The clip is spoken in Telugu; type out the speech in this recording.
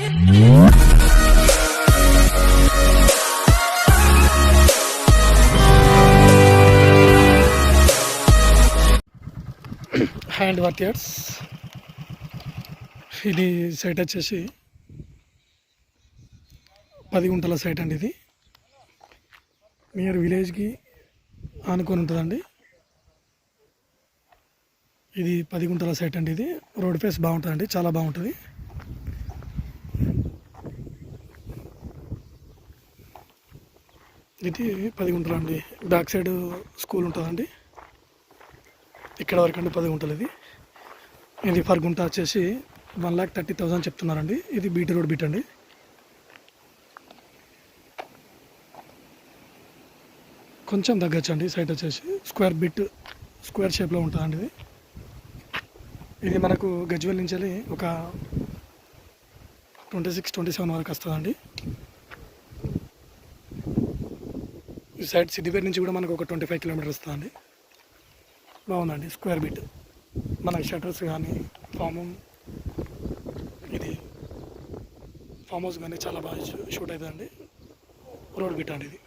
హ్యాండ్ వర్కర్స్ ఇది సైట్ వచ్చేసి 10 గుంటల సైట్ అండి. ఇది నియర్ విలేజ్కి ఆనుకొని ఉంటుందండి. ఇది 10 గుంటల సైట్ అండి. ఇది రోడ్ ఫేస్ బాగుంటుందండి, చాలా బాగుంటుంది. ఇది 10 గుంటలు అండి. బ్యాక్ సైడ్ స్కూల్ ఉంటుందండి. ఇక్కడ వరకు అండి 10 గుంటలు. ఇది ఫర్ గుంట వచ్చేసి 1,30,000 చెప్తున్నారండి. ఇది బీటీ రోడ్ బిట్ అండి. కొంచెం తగ్గచ్చండి. సైట్ వచ్చేసి స్క్వేర్ షేప్లో ఉంటుందండి. ఇది మనకు గజ్వేల్ నుంచి వెళ్ళి ఒక 26-27 వరకు వస్తుందండి. ఈ సైడ్ సిద్దిపేట నుంచి కూడా మనకు ఒక 25 కిలోమీటర్స్ వస్తుందండి. బాగుందండి స్క్వేర్ బిట్. మన షటర్స్ కానీ ఫామ్ హౌస్ కానీ చాలా బాగా షూట్ అవుతుందండి. రోడ్ బిట్ అండి ఇది.